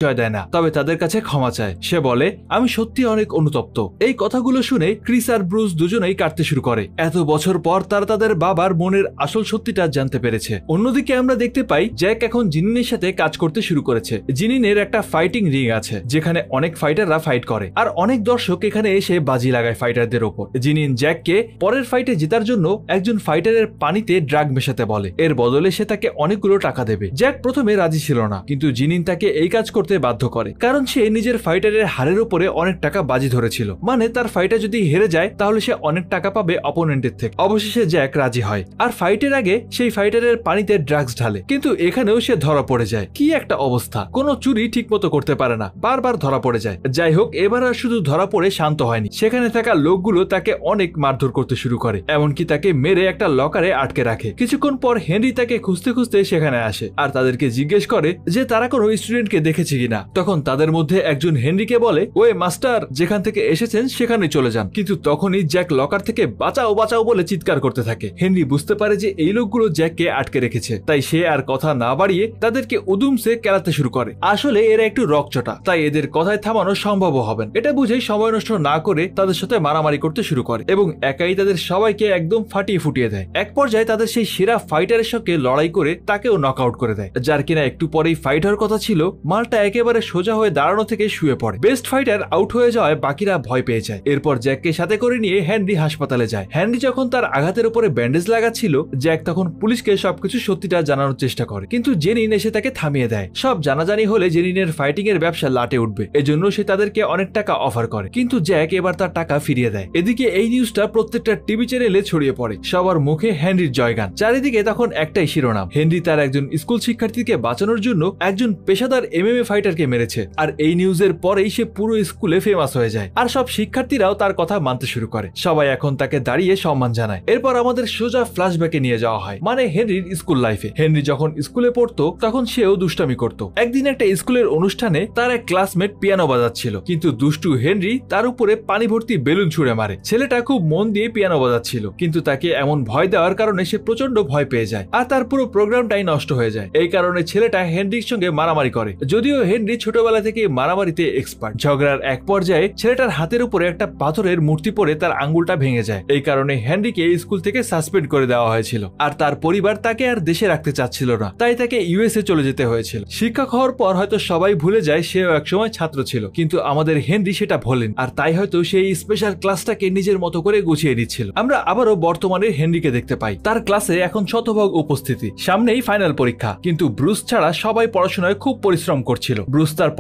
জয় দেয় না, তবে তাদের কাছে ক্ষমা চায়। সে বলে, আমি সত্যি অনেক অনুতপ্ত। এই কথাগুলো শুনে ক্রিস আর ব্রুস দুজনেই কাঁদতে শুরু করে। এত বছর পর তারা তাদের বাবার মনের আসল সত্যিটা জানতে পেরেছে। অন্যদিকে আমরা দেখতে পাই জ্যাক এখন জিনিনের সাথে কাজ করতে শুরু করেছে। জিনিনের একটা ফাইটিং রিং আছে যেখানে অনেক ফাইটাররা ফাইট করে, আর অনেক দর্শক এখানে এসে বাজি লাগায় ফাইটারদের ওপর। জিনিন জ্যাককে পরের ফাইটে জেতার জন্য একজন ফাইটারের পানিতে ড্রাগ মেশাতে বলে। এর বদলে সে তাকে অনেকগুলো টাকা দেবে। জ্যাক প্রথমে রাজি ছিল না, কিন্তু জিনিন তাকে এই কাজ করতে বাধ্য করে, কারণ সে নিজের ফাইটারের হারের উপরে অনেক টাকা বাজি ধরেছিল। মানে তার ফাইটার যদি হেরে যায় তাহলে সে অনেক টাকা পাবে অপোনেন্টের থেকে। অবশেষে জ্যাক রাজি হয়, আর ফাইটের আগে সেই ফাইটারের পানিতে ড্রাগস ঢালে। কিন্তু এখানেও সে ধরা পড়ে যায়। কি একটা অবস্থা, কোনো চুরি ঠিক মতো করতে পারে না, বারবার ধরা পড়ে যায়। যাই হোক, এবার আর শুধু ধরা পড়ে শান্ত হয়নি, সেখানে থাকা লোকগুলো তাকে অনেক মারধর করতে শুরু করে, এমনকি তাকে মেরে একটা লকারে আটকে রাখে। কিছুক্ষণ পর হেনরি তাকে খুঁজতে খুঁজতে সেখানে আসে, আর তাদেরকে জিজ্ঞেস করে যে তারা কোনো স্টুডেন্টকে দেখেছে কিনা। তখন তাদের মধ্যে একজন হেনরিকে বলে, ওয়ে মাস্টার, যেখান থেকে এসেছেন সেখানে চলে যান। কিন্তু তখনই জ্যাক লকার থেকে বাঁচাও বাঁচাও বলে চিৎকার করতে থাকে। হেনরি বুঝতে পারে যে এই লোকগুলো জ্যাককে আটকে রেখেছে, তাই সে আর কথা না বাড়িয়ে তাদেরকে উদুমসে কেলাতে শুরু করে। আসলে এরা একটু রকচটা, তাই এদের কথায় থামানো সম্ভব হবে না। এটা বুঝেই সময় নষ্ট না করে তাদের সাথে মারামারি করতে শুরু করে এবং একাই তাদের সবাইকে একদম ফাটিয়ে ফুটিয়ে দেয়। এক পর্যায়ে তাদের সেই সেরা ফাইটারের সঙ্গে লড়াই করে তাকেও নক আউট করে দেয়, যার কিনা একটু পরেই ফাইট হওয়ার কথা ছিল। মালটা একেবারে সোজা হয়ে দাঁড়ানো থেকে শুয়ে পড়ে। বেস্ট ফাইটার আউট হয়ে যাওয়ায় বাকিরা ভয় পেয়ে যায়। এরপর জ্যাককে সাথে করে নিয়ে হেনরি হাসপাতালে যায়। হেনরি যখন তার আঘাতের উপরে ব্যান্ডেজ লাগাচ্ছিল, জ্যাক তখন পুলিশকে সবকিছু সত্যিটা জানানোর চেষ্টা করে, কিন্তু জেনিন এসে তাকে থামিয়ে দেয়। সব জানাজানি হলে জেনিনের ফাইটিং এর ব্যবসা লাটে উঠবে, এজন্য সে তাদেরকে অনেক টাকা অফার করে, কিন্তু জ্যাক এবার তার টাকা ফিরিয়ে দেয়। এদিকে এই নিউজটা প্রত্যেকটা টিভি চ্যানেলে ছড়িয়ে পড়ে, সবার মুখে হেনরির জয়গান। চারিদিকে তখন একটাই শিরোনাম, হেনরি তার একজন স্কুল শিক্ষার্থীকে বাঁচানোর জন্য একজন পেশাদার এমএমএ ফাইটারকে মেরেছে। আর এই নিউজের পরেই সে পুরো স্কুলে ফেমাস হয়ে যায়, আর সব শিক্ষার্থীরাও তার কথা মানতে শুরু করে। সবাই এখন তাকে দাঁড়িয়ে সম্মান জানায়। এরপর আমাদের সোজা ফ্ল্যাশব্যাকে নিয়ে যাওয়া হয়, মানে হেনরির স্কুল লাইফে। হেনরি যখন স্কুলে পড়তো তখন সেও দুষ্টামি করত। একদিন একটা স্কুলের অনুষ্ঠানে তার এক ক্লাসমেট পিয়ানো বাজাচ্ছিল, কিন্তু দুষ্টু হেনরি তার উপরে পানি ভর্তি বেলুন ছুঁড়ে মারে। ছেলেটা খুব মন দিয়ে পিয়ানো বাজাচ্ছিল, কিন্তু তাকে এমন ভয় দেওয়ার কারণে সে প্রচন্ড ভয় পেয়ে যায়, আর তার পুরো প্রোগ্রামটাই নষ্ট হয়ে যায়। এই কারণে ছেলেটা হেনরির সঙ্গে মারামারি করে, যদিও হেনরি ছোটবেলা থেকে মারামারিতে এক্সপার্ট। ঝগড়ার এক পর্যায়ে ছেলেটার হাতের উপরে একটা পাথরের মূর্তি পড়ে তার আঙ্গুলটা ভেঙে যায়। এই কারণে হেনরিকে স্কুল থেকে সাসপেন্ড করে দেওয়া হয়েছিল, আর তার পরিবার তাকে আর দেশে রাখতে চাচ্ছিল না, তাই তাকে ইউএসএ চলে যেতে হয়েছিল। শিক্ষক হওয়ার পর হয়তো সবাই ভুলে যায় সেও একসময় ছাত্র ছিল, কিন্তু আমাদের হেনরি সেটা ভোলেন, আর তাই হয়তো সেই স্পেশাল ক্লাসটাকে নিজের মতো করে গুছিয়ে দিচ্ছিল। আমরা আবারও বর্তমানে হেনরিকে দেখতে পাই। তার ক্লাসে এখন শতভাগ উপস্থিতি, সামনেই ফাইনাল পরীক্ষা, কিন্তু ব্রুস ছাড়া সবাই পড়াশোনায় খুব পরিশ্রম করছিল। ব্রুস তার